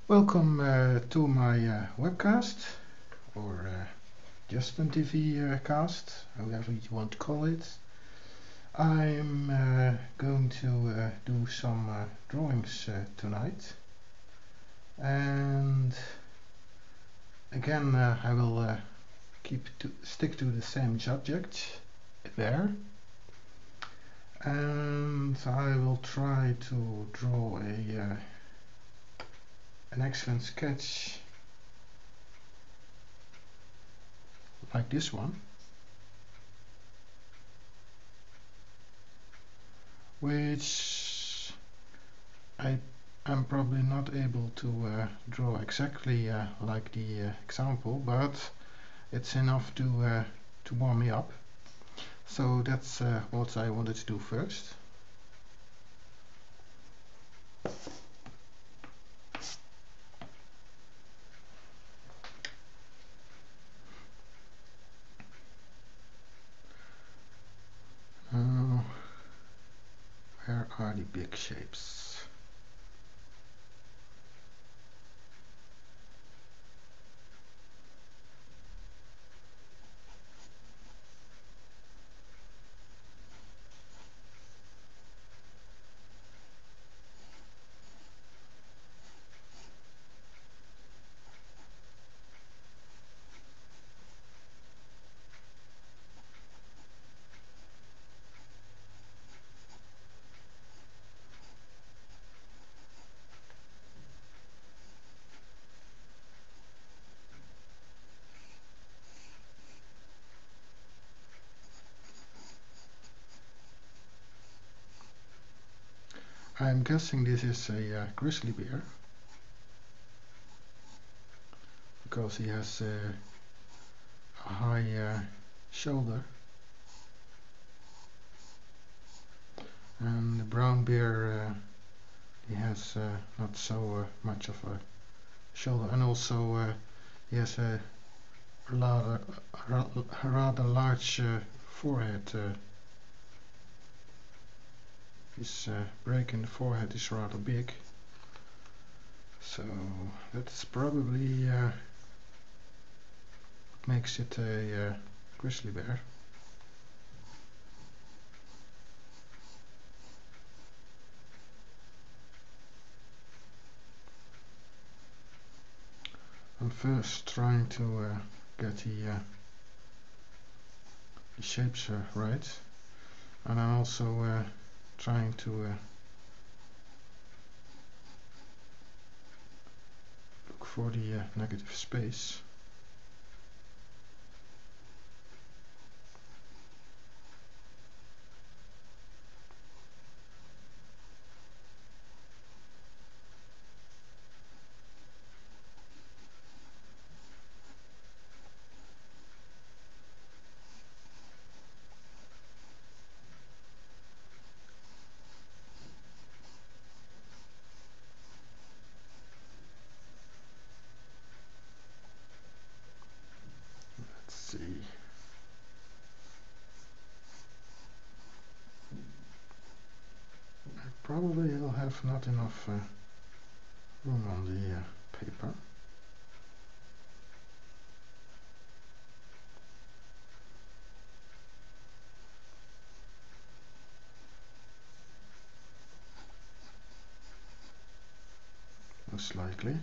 Welcome to my webcast, or Justin TV cast, however you want to call it. I'm going to do some drawings tonight, and again I will stick to the same subject there, and I will try to draw an excellent sketch like this one, which I'm probably not able to draw exactly like the example, but it's enough to warm me up. So that's what I wanted to do first. Where are the big shapes? I'm guessing this is a grizzly bear, because he has a high shoulder, and the brown bear he has not so much of a shoulder, and also he has a rather large forehead. His break in the forehead is rather big, so that's probably makes it a grizzly bear. I'm first trying to get the shapes right, and I'm also trying to look for the negative space. Let's see. Probably will have not enough room on the paper. Most likely.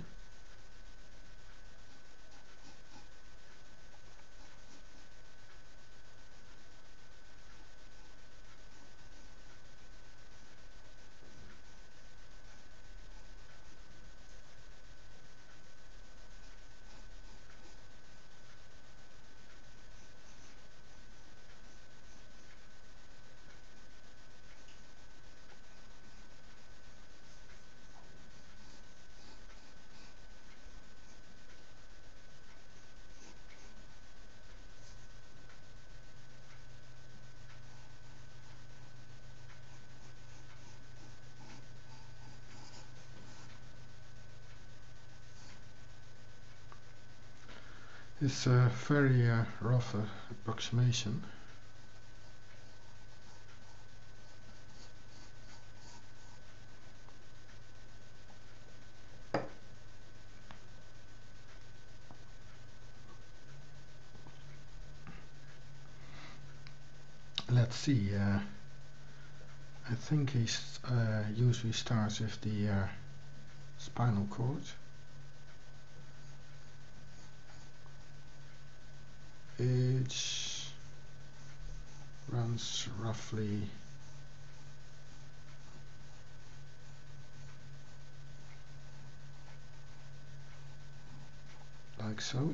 It's a very rough approximation. let's see. I think he usually starts with the spinal cord. It runs roughly like so.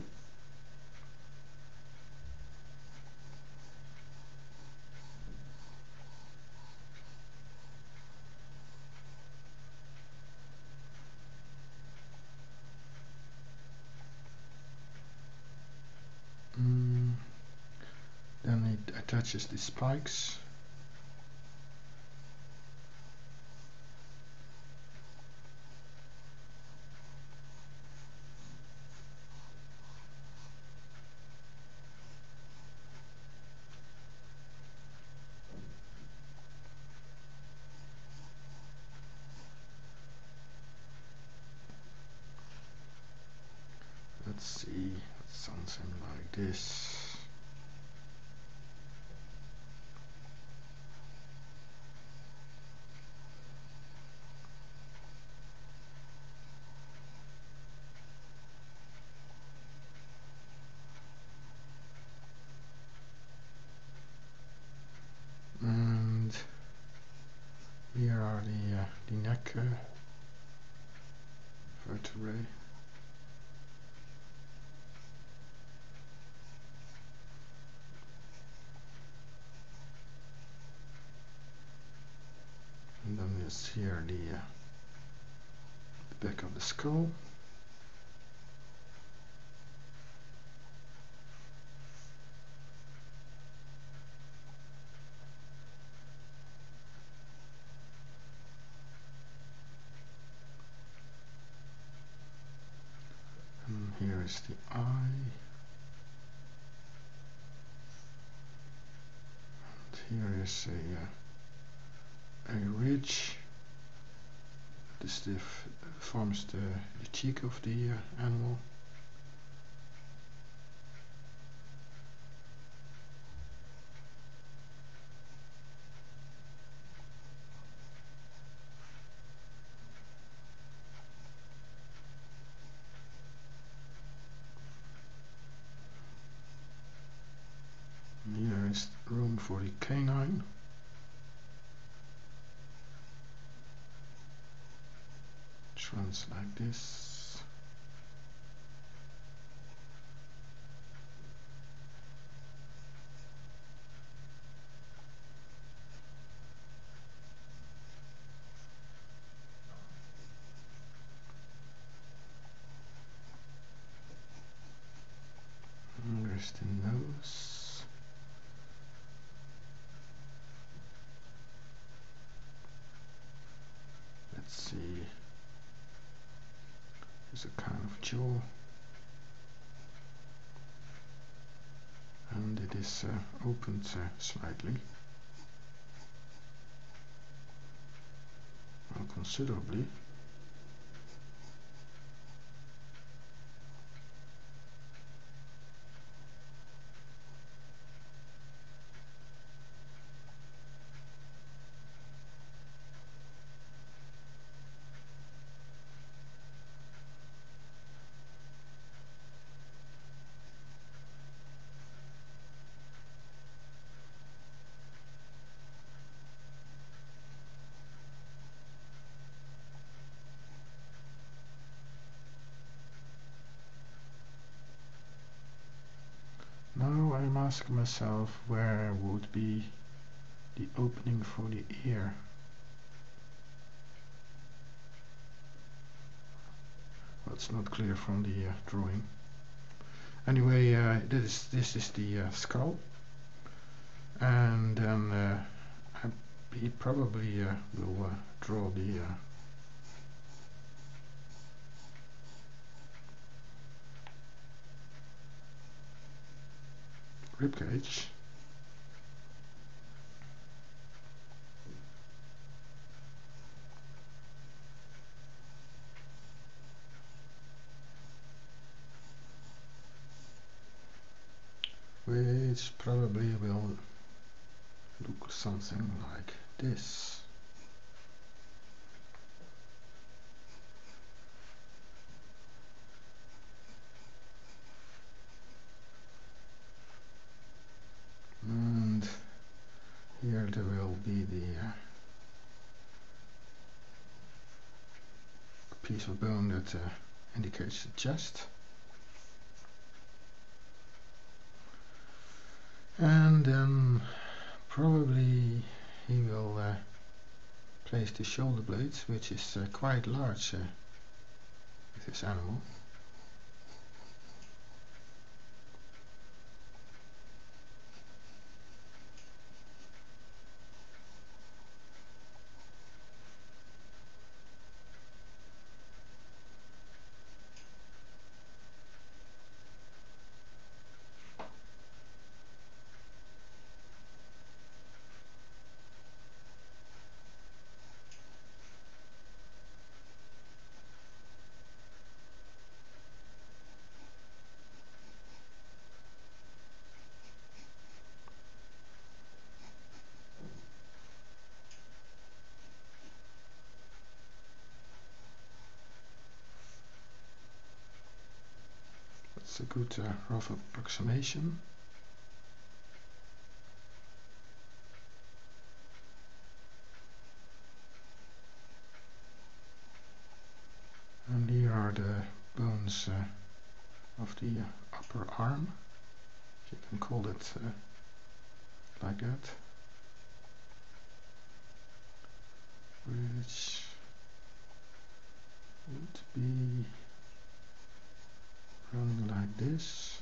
Then it attaches the spikes. Let's see, something like this. And here are the neck vertebrae. And then there's here the back of the skull. And here is the eye. And here is a ridge. This forms the cheek of the animal. And here is room for the canine. Which runs like this. And there's the nose. Let's see. There's a kind of jaw. And it is opened slightly. Well, considerably. Now I'm asking myself where would be the opening for the ear. Well, it's not clear from the drawing. Anyway, this is the skull, and then he probably will draw the ribcage. Which probably will look something like this. And here there will be the piece of bone that indicates the chest. And then probably he will place the shoulder blades, which is quite large with this animal. That's a good rough approximation. And here are the bones of the upper arm, if you can call it like that, which would be running like this.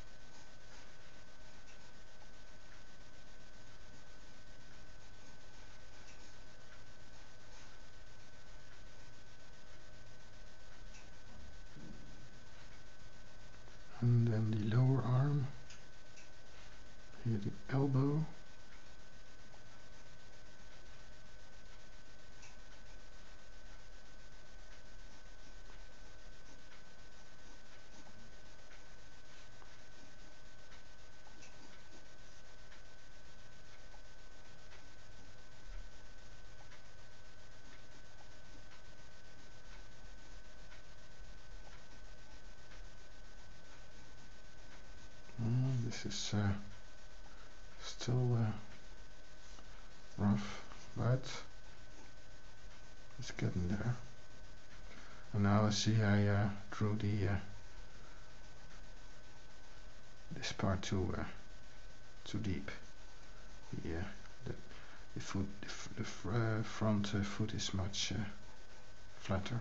And then the lower arm, here the elbow. This is still rough, but it's getting there. And now I see I drew the this part too deep. The foot, the front foot is much flatter.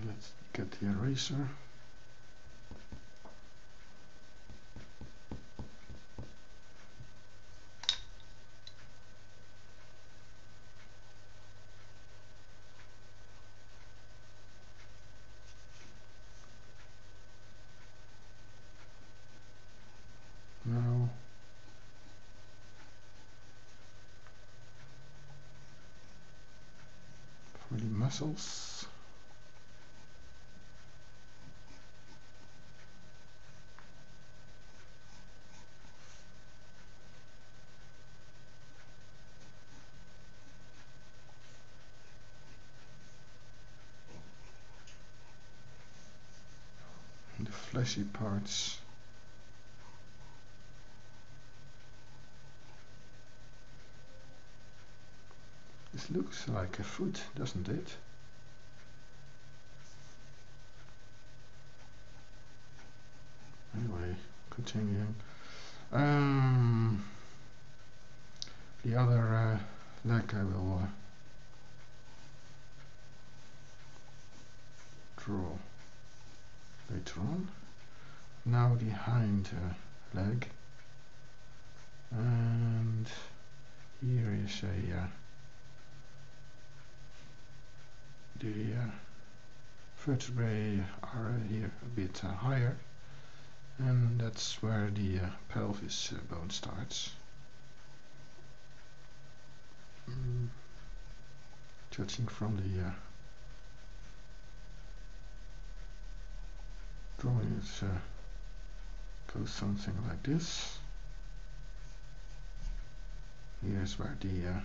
Let's get the eraser. Now for the muscles. The fleshy parts. This looks like a foot, doesn't it? Anyway, continuing. The other leg I will draw later on. Now the hind leg, and here is the vertebrae are here a bit higher, and that's where the pelvis bone starts. judging from the drawing, it goes something like this. Here's where the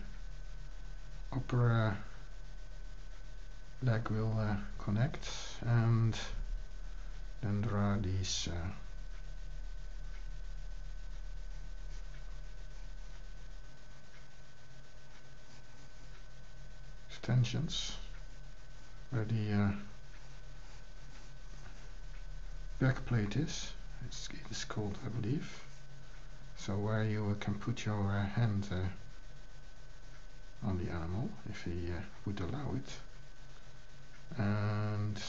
upper leg will connect, and then there are these extensions where the back plate is. It is called, I believe. So where you can put your hand on the animal if he would allow it, and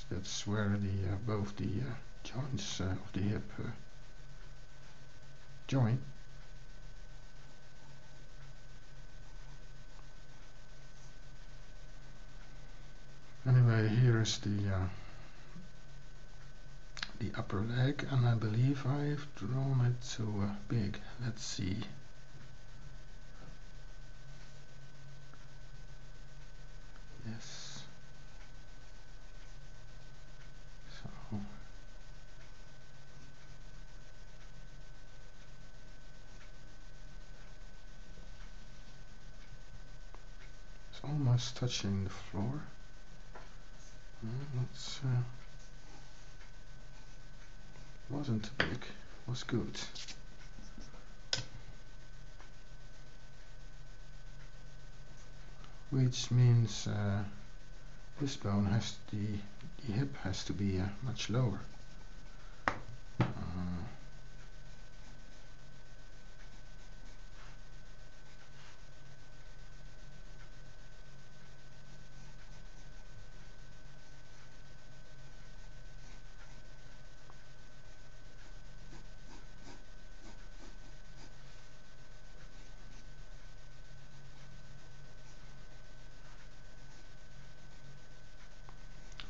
that's where the both the joints of the hip join. Anyway, here is the upper leg, and I believe I've drawn it too big. Let's see. Yes. So it's almost touching the floor. That's wasn't big, was good. Which means this bone has the hip has to be much lower.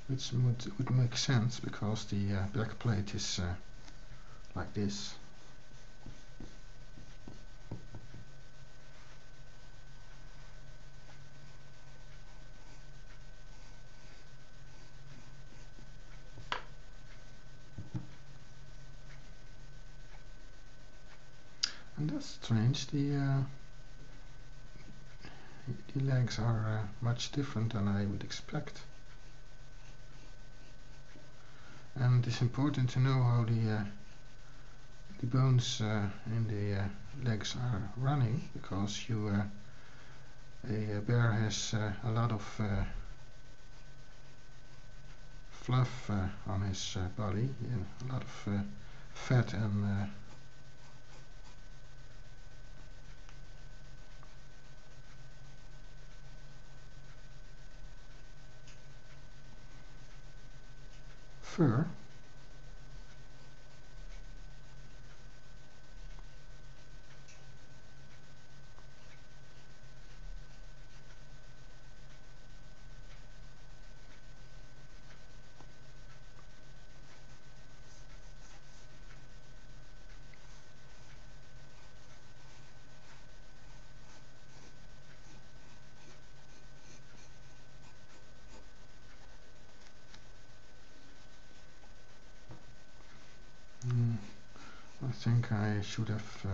Which would make sense because the back plate is like this. And that's strange, the legs are much different than I would expect. And it's important to know how the bones in the legs are running, because a bear has a lot of fluff on his body, a lot of fat and fur. I think I should have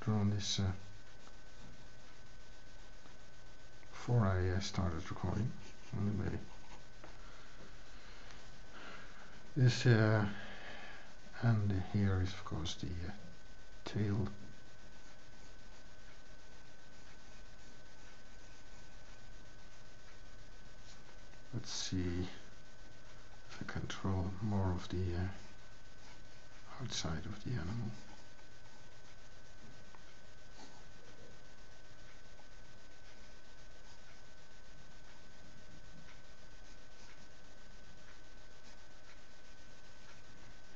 drawn this before I started recording. Anyway, this and here is of course the tail. Let's see if I can draw more of the outside of the animal.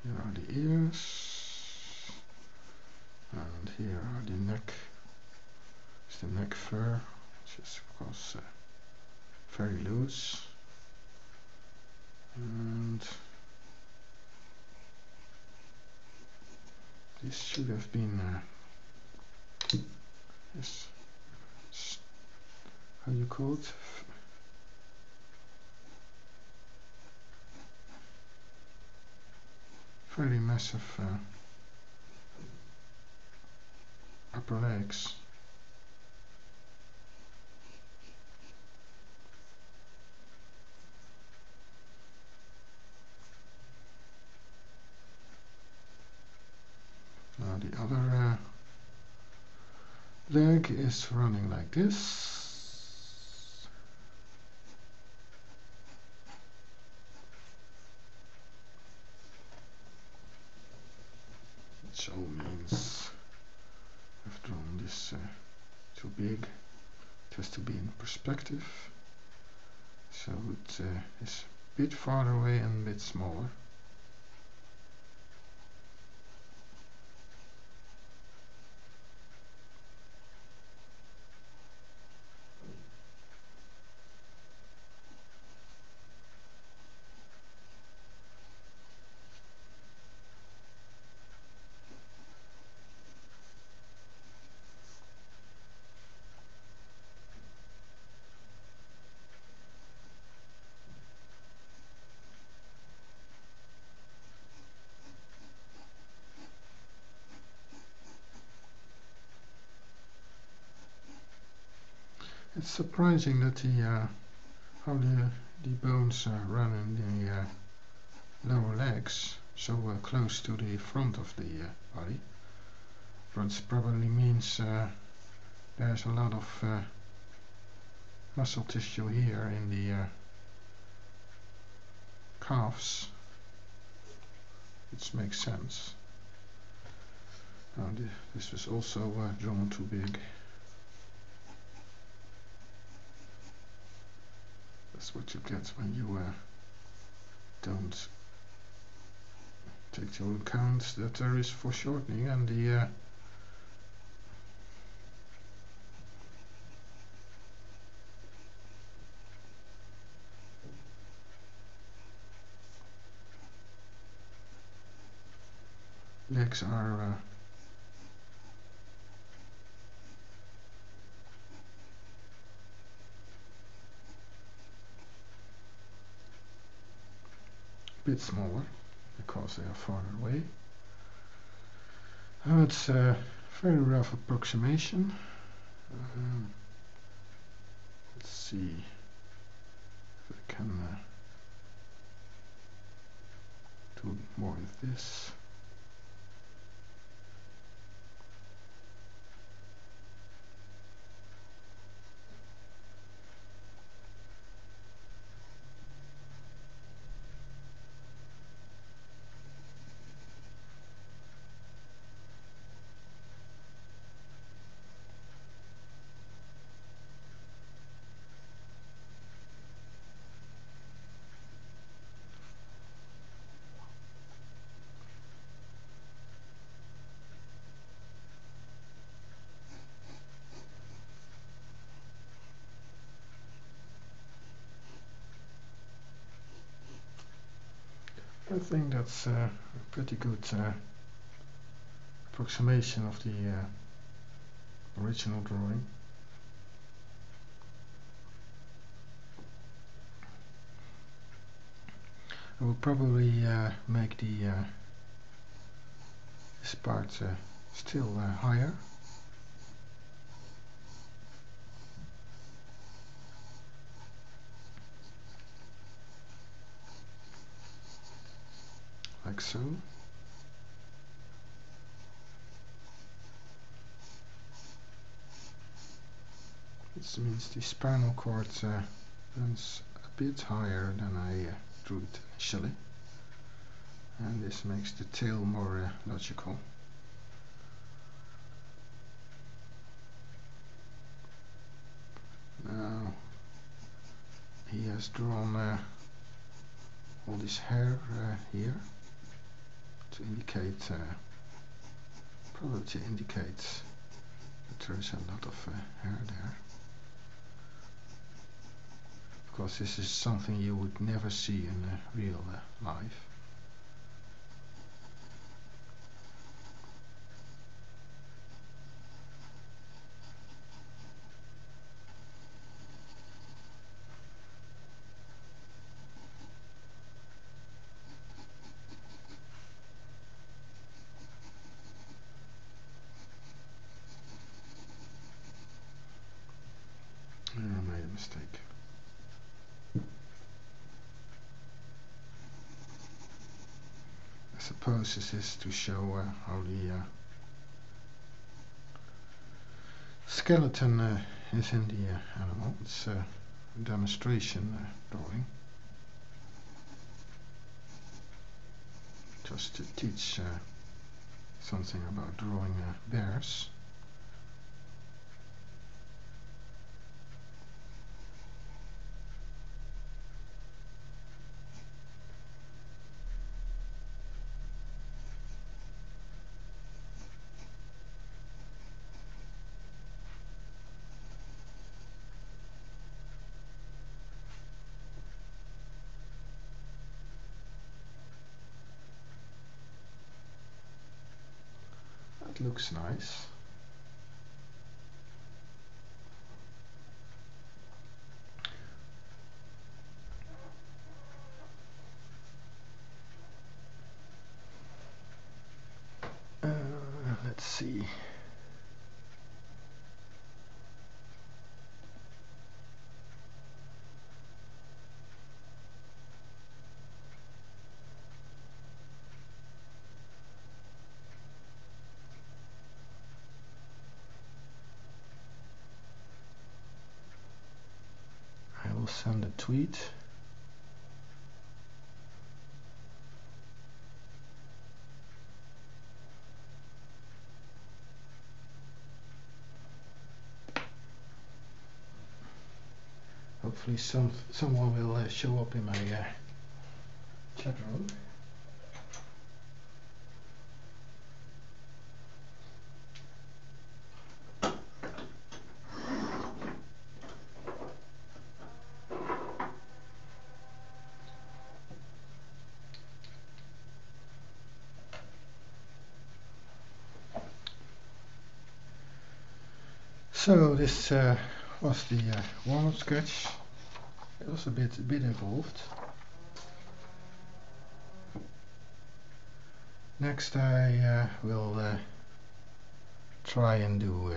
Here are the ears, and here are the neck. It's the neck fur, which is of course very loose, and this should have been yes, how you call it, very massive upper legs. Now the other leg is running like this. Which all means I've drawn this too big. It has to be in perspective. So it is a bit farther away and a bit smaller. It's surprising that how the bones run in the lower legs so close to the front of the body. But probably means there's a lot of muscle tissue here in the calves, which makes sense. Now this was also drawn too big. That's what you get when you don't take into account that there is foreshortening and the legs are a bit smaller because they are farther away. It's a very rough approximation. Let's see if I can do more with this. I think that's a pretty good approximation of the original drawing. I will probably make this part still higher. Like so. This means the spinal cord runs a bit higher than I drew it initially, and this makes the tail more logical. Now he has drawn all this hair here to indicate, probably to indicate that there is a lot of hair there. Of course, this is something you would never see in real life. suppose this is to show how the skeleton is in the animal. It's a demonstration drawing, just to teach something about drawing bears. That looks nice. Let's see. I will send a tweet. Hopefully someone will show up in my chat room. So this was the warm-up sketch. It was a bit involved. Next I will try and do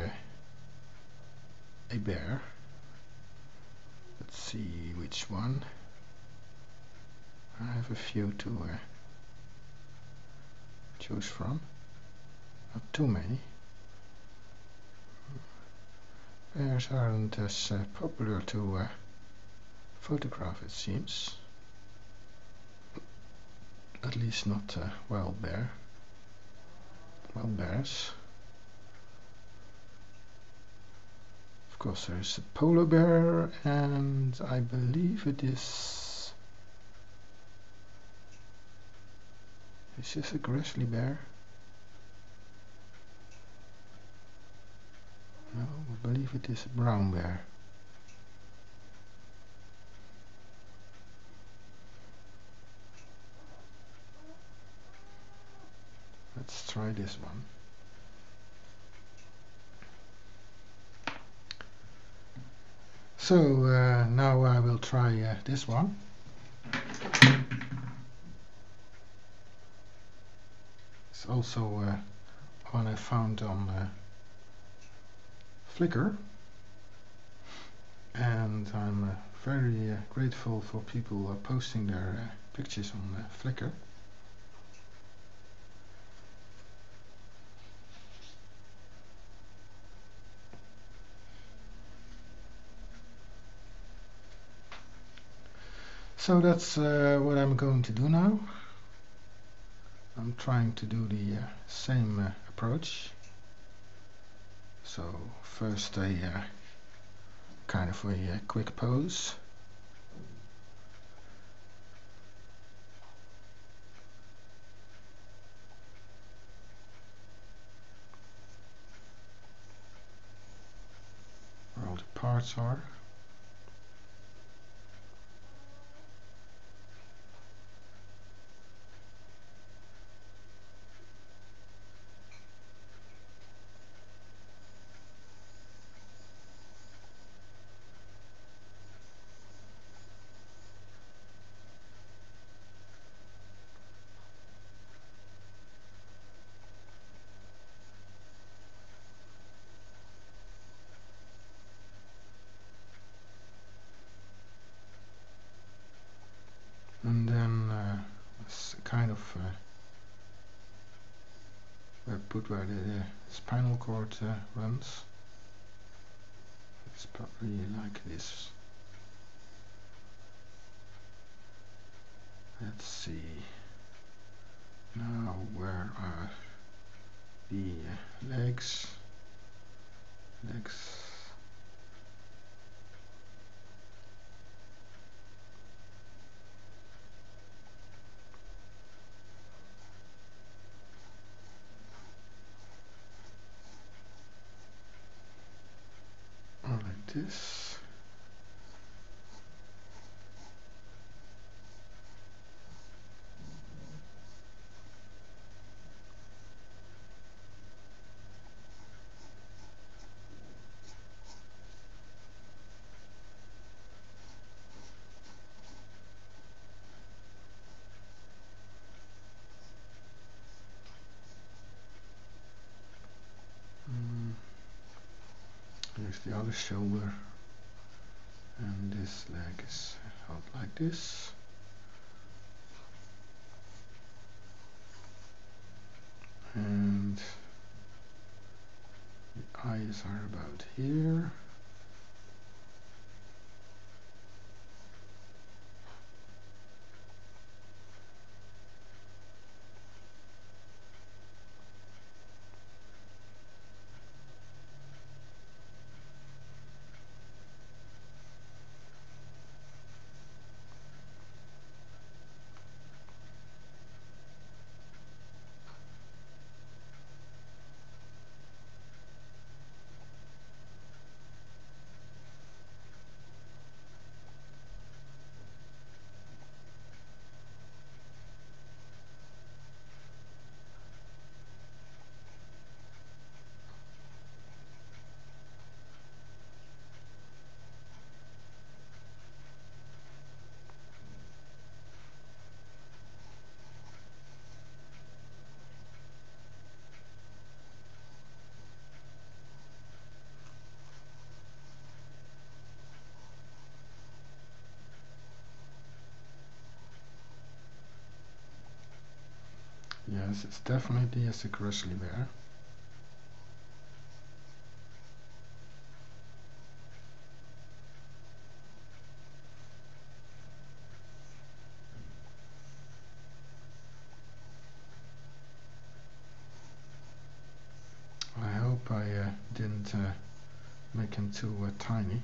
a bear. Let's see which one. I have a few to choose from. Not too many. Bears aren't as popular to photograph, it seems. At least not wild bears. Of course there is a polar bear, and I believe it is... Is this a grizzly bear? No, I believe it is a brown bear. Let's try this one. So now I will try this one. It's also one I found on Flickr, and I'm very grateful for people posting their pictures on Flickr. So that's what I'm going to do now. I'm trying to do the same approach. So first a kind of a quick pose. Where all the parts are. And then kind of put where the spinal cord runs. It's probably like this. Let's see. Now where are the legs? Like this. Here's the other shoulder, and this leg is out like this. And the eyes are about here. Yes, it's definitely a grizzly bear. I hope I didn't make him too tiny.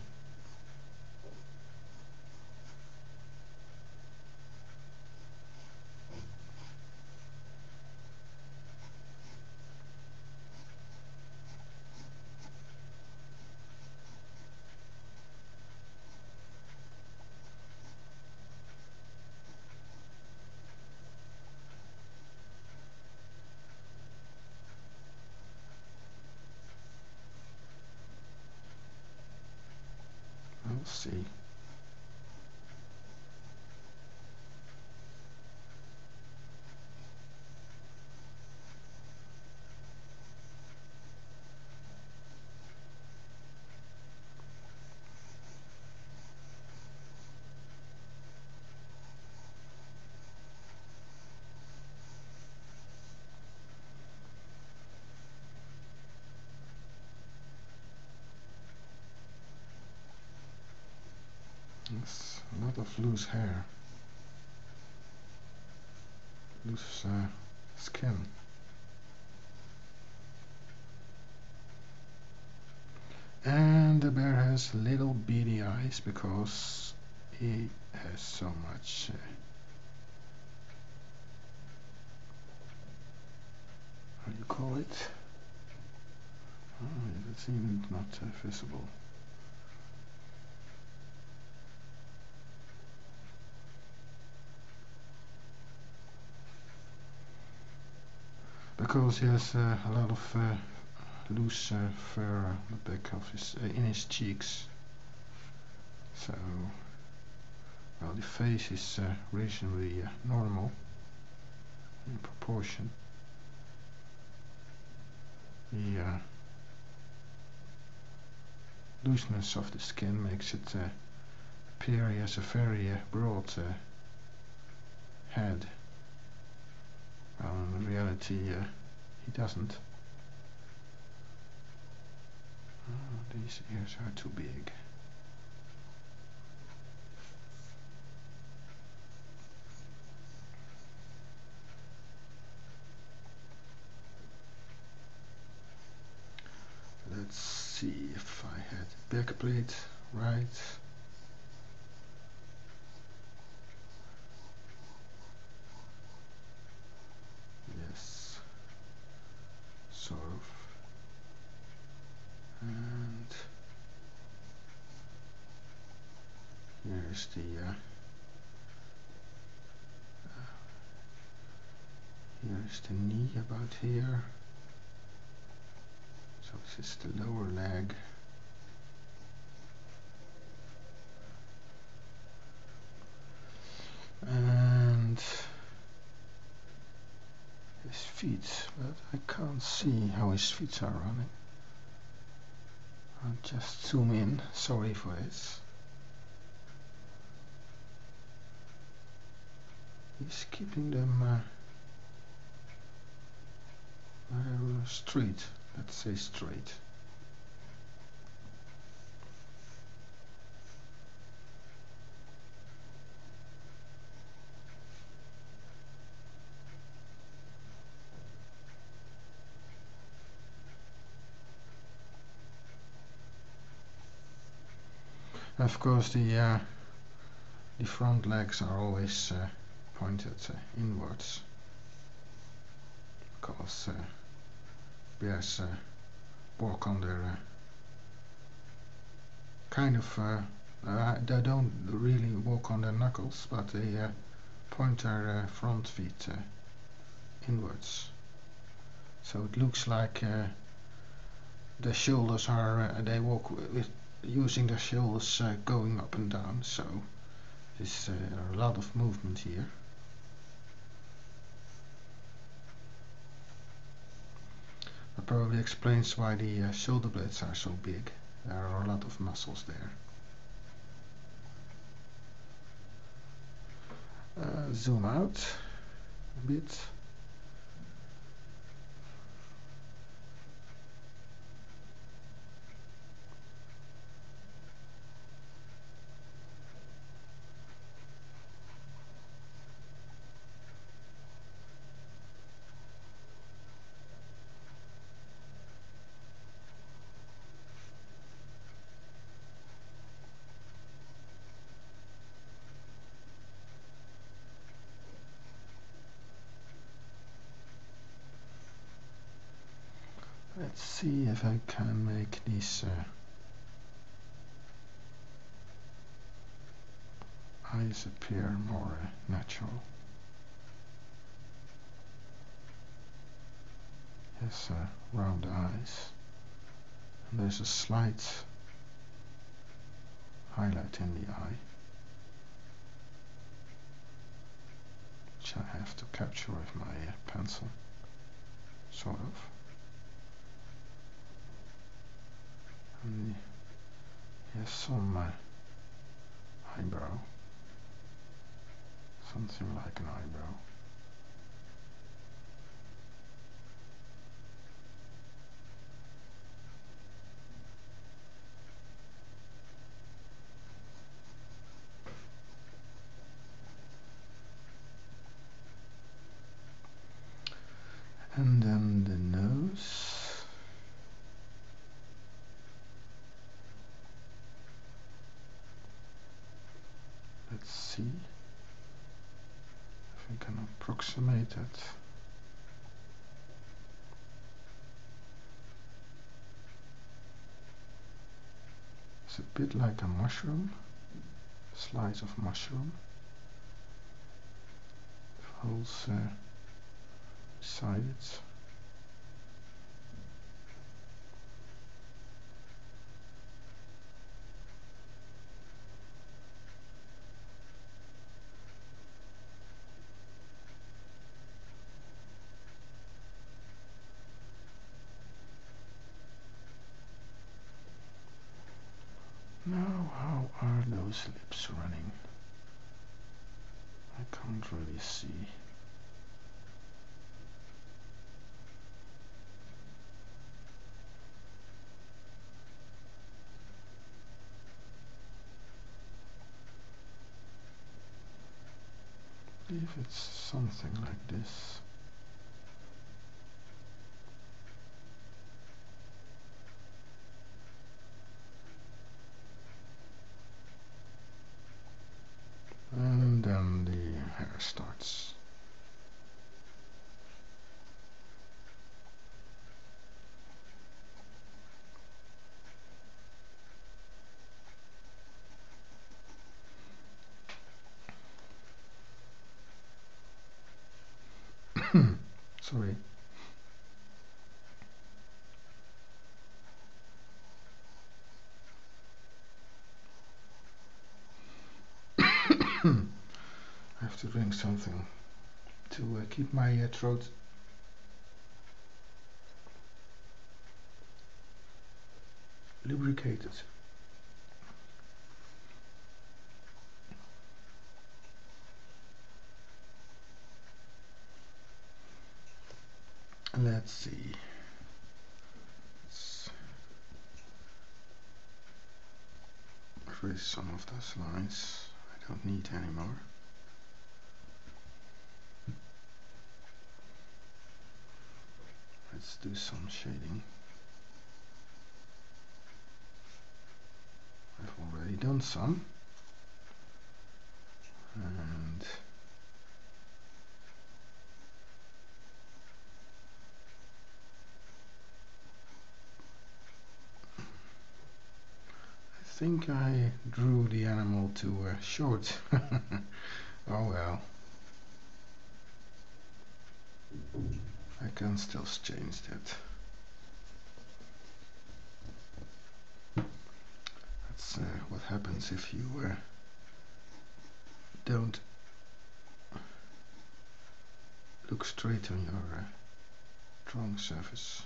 We'll see. There's a lot of loose hair, loose skin. And the bear has little beady eyes because he has so much how do you call it? Oh, it's even not visible. Because he has a lot of loose fur on the back of his in his cheeks. So, well, the face is reasonably normal in proportion. The looseness of the skin makes it appear he has a very broad head. Well, in reality he doesn't. Oh, these ears are too big. Let's see if I had the back plate right. Yes, sort of. And here's the knee about here. So this is the lower leg. And his feet, but I can't see how his feet are running. I'll just zoom in, sorry for this. He's keeping them straight, let's say straight. Of course, the front legs are always pointed inwards, because bears walk on their they don't really walk on their knuckles, but they point their front feet inwards. So it looks like the shoulders are, they walk with using their shoulders going up and down, so there's a lot of movement here. That probably explains why the shoulder blades are so big. There are a lot of muscles there. Zoom out a bit. Let's see if I can make these eyes appear more natural. Yes, round eyes. And there's a slight highlight in the eye, which I have to capture with my pencil, sort of. And here's some eyebrow, something like an eyebrow. And then the nose. Let's see if we can approximate it. It's a bit like a mushroom, slice of mushroom. Holes beside it. Now, how are those lips running? I can't really see. if it's something like this. And then the hair starts. Sorry. I have to drink something to keep my throat lubricated. Let's see. Let's erase some of those lines I don't need anymore. Let's do some shading. I've already done some. And I think I drew the animal too short. Oh well. I can still change that. That's what happens if you don't look straight on your drawing surface.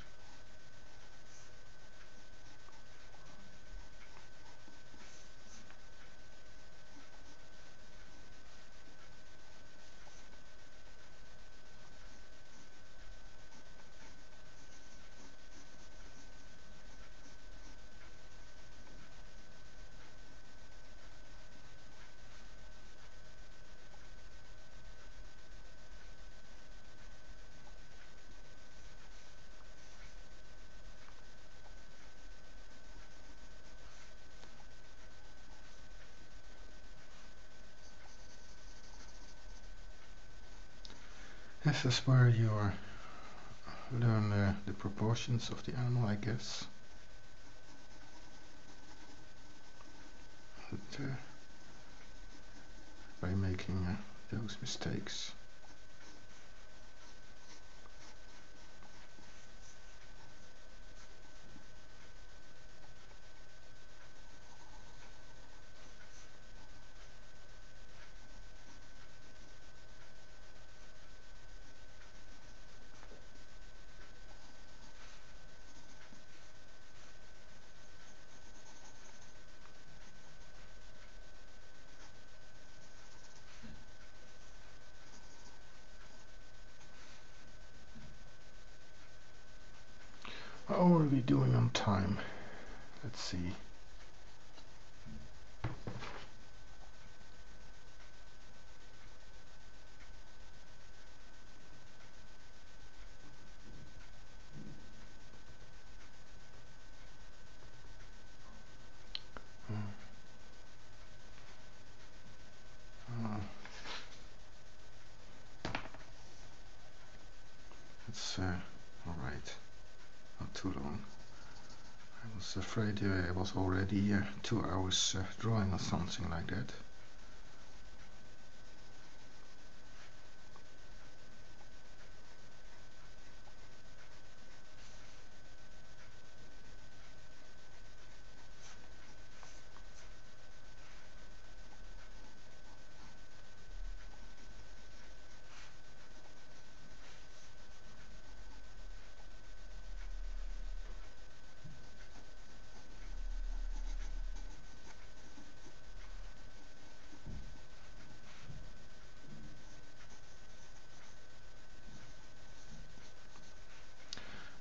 This is where you learn the proportions of the animal, I guess. But, by making those mistakes. How are we doing on time? Let's see. It's all right. Not too long. I was afraid I was already 2 hours drawing or something like that.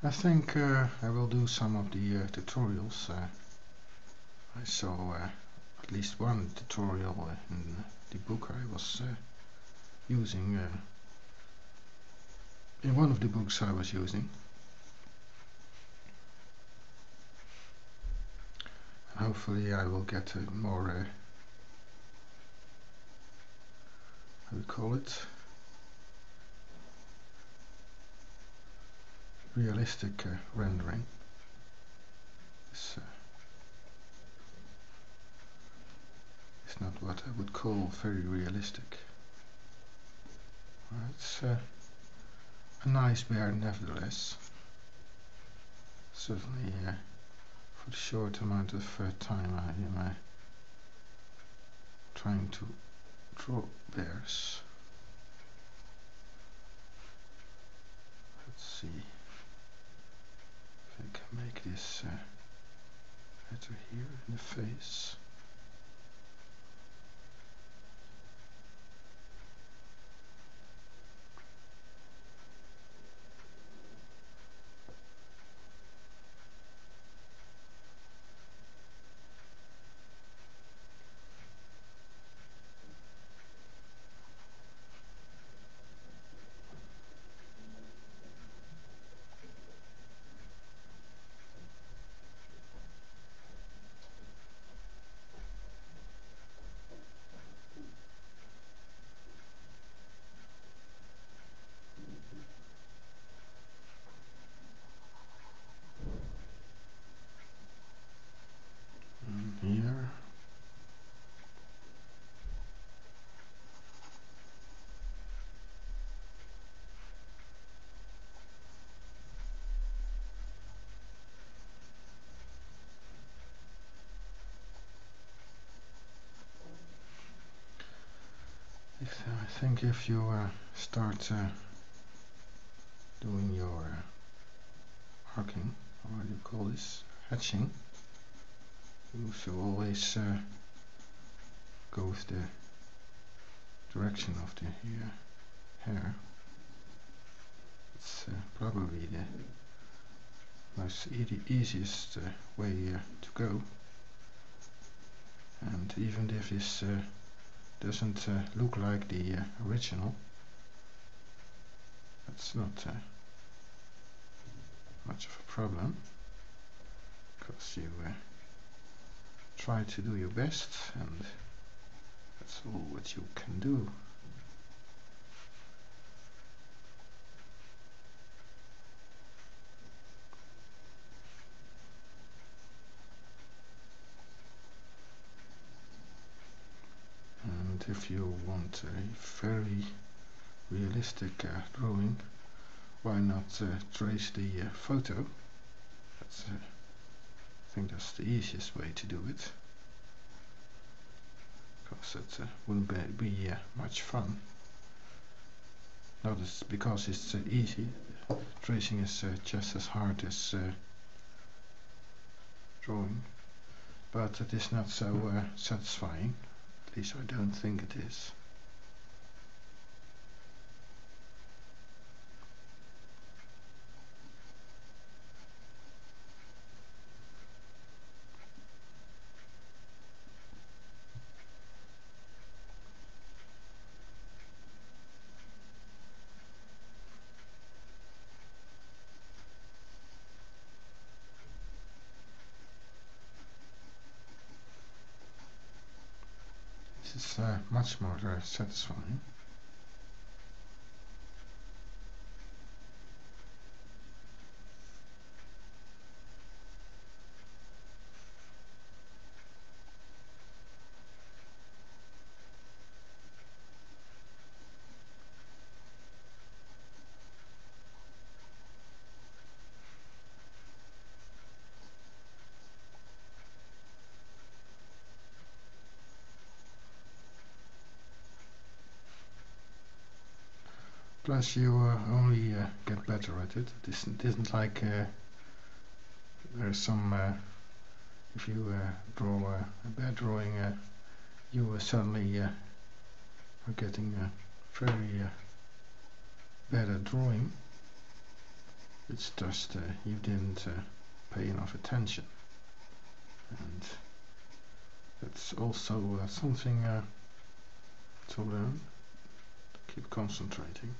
I think I will do some of the tutorials. I saw at least one tutorial in the book I was using in one of the books I was using. Hopefully I will get a more, how do you call it, realistic rendering. It's not what I would call very realistic. It's a nice bear nevertheless. Certainly for the short amount of time I am trying to draw bears. Let's see if I can make this better here in the face. Here. I think if you start doing your arcing, or what do you call this, hatching, you should always go with the direction of the hair. It's probably the most easiest way to go, and even if this doesn't look like the original, that's not much of a problem, because you try to do your best, and that's all what you can do. And if you want a very realistic drawing, why not trace the photo? That's, I think that's the easiest way to do it, because it wouldn't be much fun. Notice, because it's easy, tracing is just as hard as drawing, but it is not so satisfying. At least I don't think it is. This is much more satisfying. Plus you only get better at it. It isn't like there's some, if you draw a bad drawing, you suddenly are getting a very bad at drawing. It's just you didn't pay enough attention, and that's also something to learn. keep concentrating.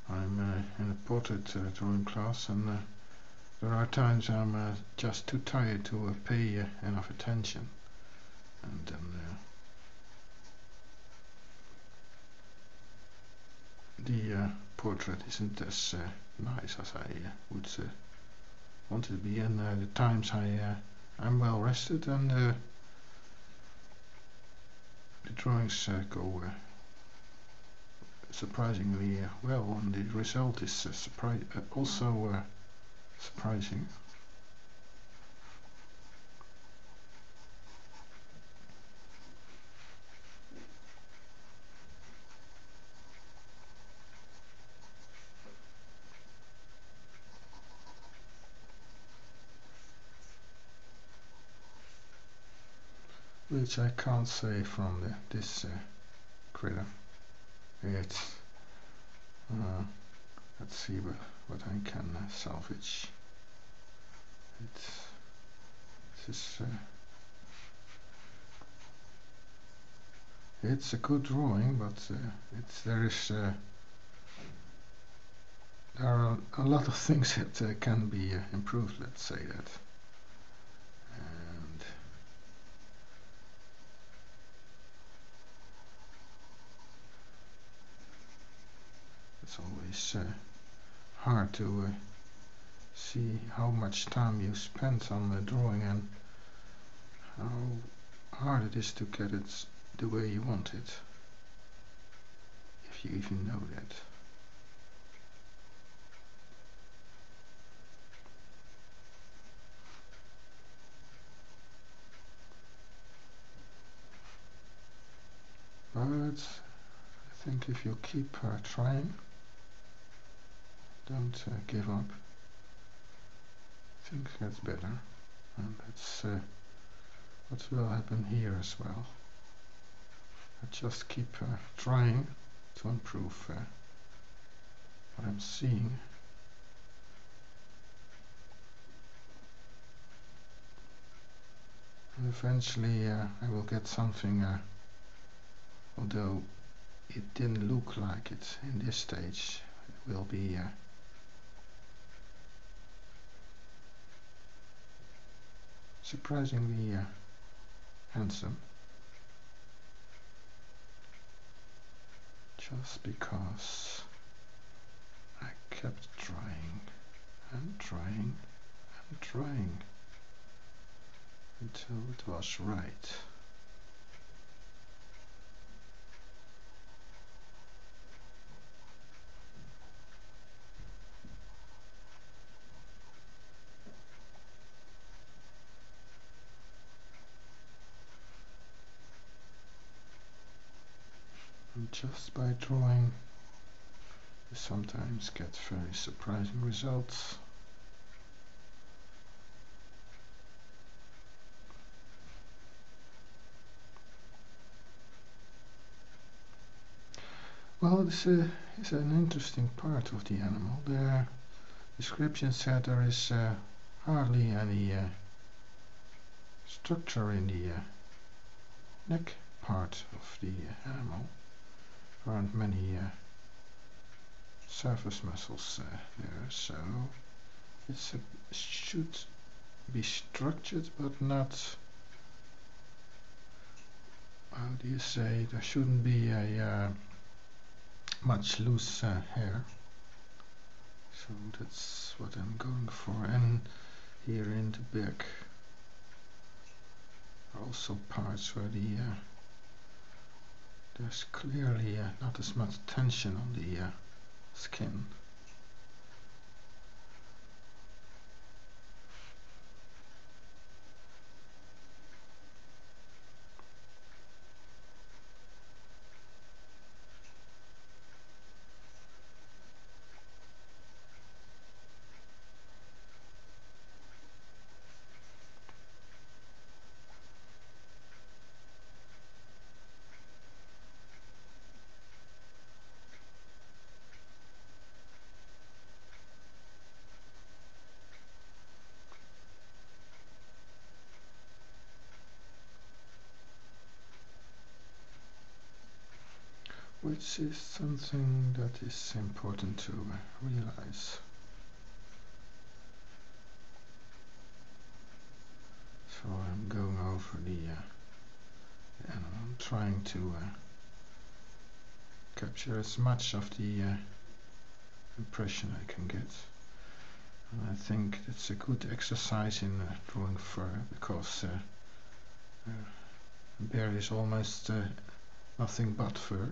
I'm in a portrait drawing class, and there are times I'm just too tired to pay enough attention, and then the portrait isn't as nice as I would want it to be, and the times I'm well rested, and the drawings go surprisingly well, and the result is also surprising. Which I can't say from this critter. It's let's see what I can salvage. It's a good drawing, but there are a lot of things that can be improved. Let's say that. And it's always hard to see how much time you spent on the drawing and how hard it is to get it the way you want it, if you even know that. But I think if you keep trying, don't give up, things get better, and that's what will happen here as well. I just keep trying to improve what I'm seeing. And eventually I will get something, although it didn't look like it in this stage. It will be surprisingly handsome, just because I kept trying and trying and trying until it was right. And just by drawing, you sometimes get very surprising results. Well, this is an interesting part of the animal. The description said there is hardly any structure in the neck part of the animal. There aren't many surface muscles there, so it should be structured, but not, how do you say, there shouldn't be a much loose hair. So that's what I'm going for. And here in the back are also parts where there's clearly not as much tension on the skin. which is something that is important to realize. So I'm going over the animal. I'm trying to capture as much of the impression I can get. And I think it's a good exercise in drawing fur, because a bear is almost nothing but fur.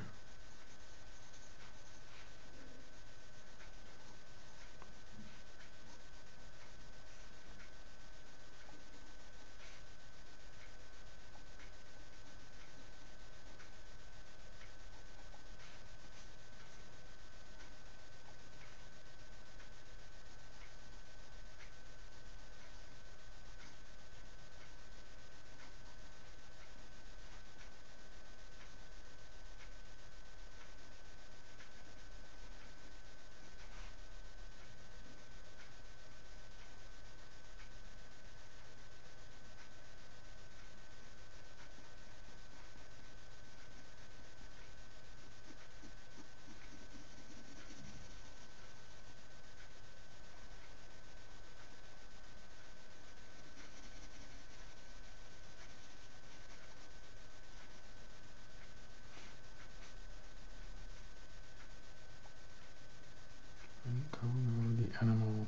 And going over the animal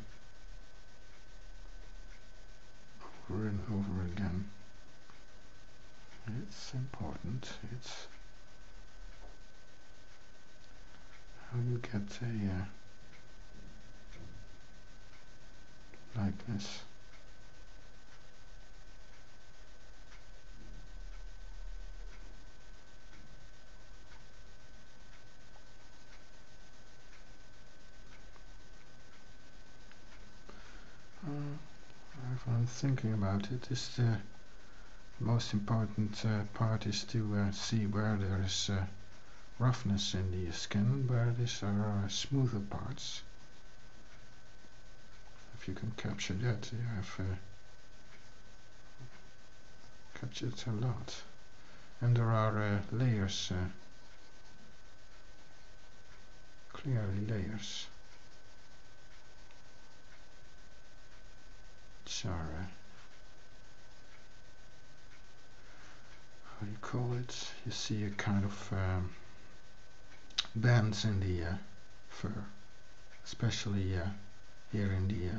over and over again. It's important. It's how you get a likeness. If I'm thinking about it, is the most important part is to see where there is roughness in the skin, where there are smoother parts. If you can capture that, you have captured a lot. And there are layers, clearly layers, which are how do you call it? You see a kind of bands in the fur, especially here in the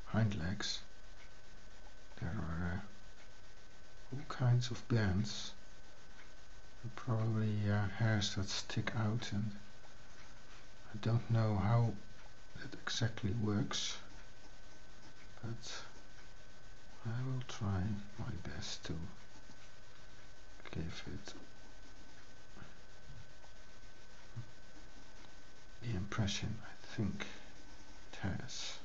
hind legs. There are all kinds of bands, and probably hairs that stick out, and I don't know how it exactly works, but I will try my best to give it the impression I think it has.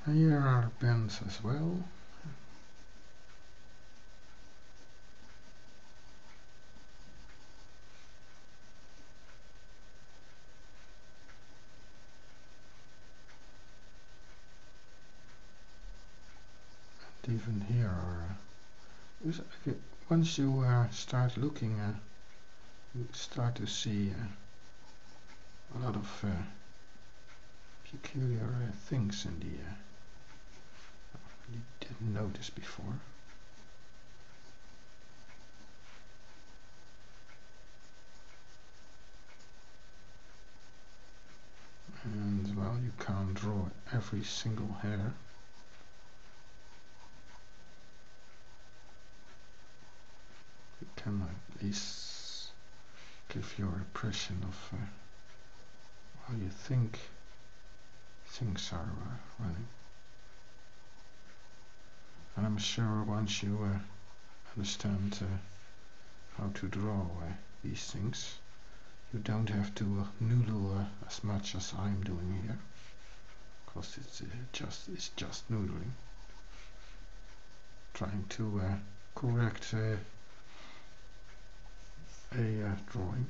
And here are bends as well. And even here are once you start looking, you start to see a lot of peculiar things in the didn't notice before. And well, you can't draw every single hair. You can at least give your impression of how you think things are running. And I'm sure once you understand how to draw these things, you don't have to noodle as much as I'm doing here, because it's just noodling, trying to correct a drawing,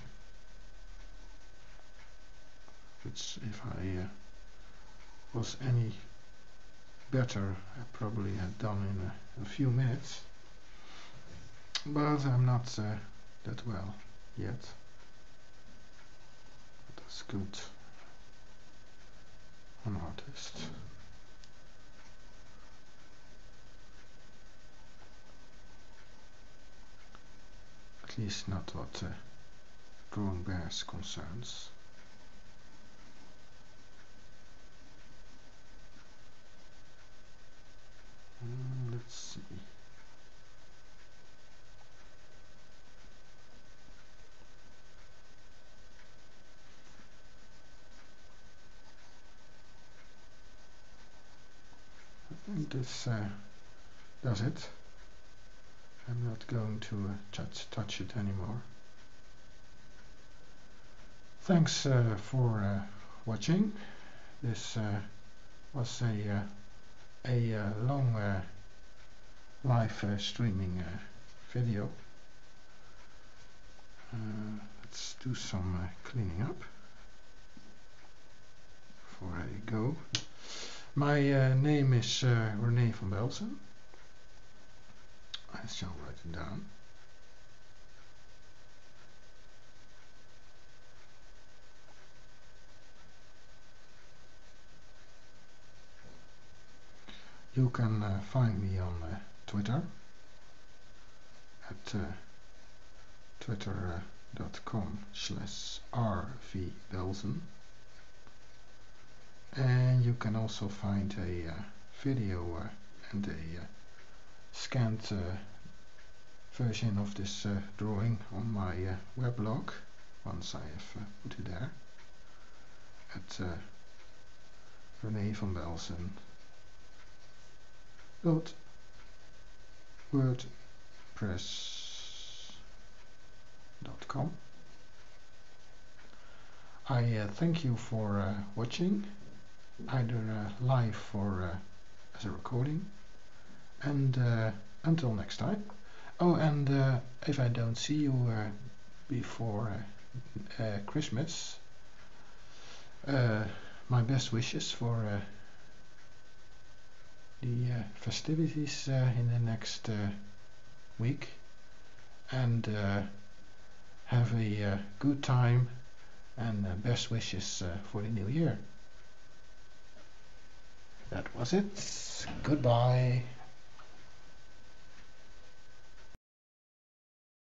which if I was any better I probably had done in a few minutes, but I'm not that well yet. That's good. An artist. At least not what drawing bears concerns. Let's see. I think this does it. I'm not going to touch it anymore. Thanks for watching. This was a long live streaming video. Let's do some cleaning up before I go. My name is René van Belsen. I shall write it down. You can find me on Twitter at twitter.com/rvbelsen, and you can also find a video and a scanned version of this drawing on my weblog once I have put it there at renevanbelsen.wordpress.com. I thank you for watching, either live or as a recording, and until next time. Oh, and if I don't see you before Christmas, my best wishes for the festivities in the next week, and have a good time, and best wishes for the new year. That was it. Goodbye.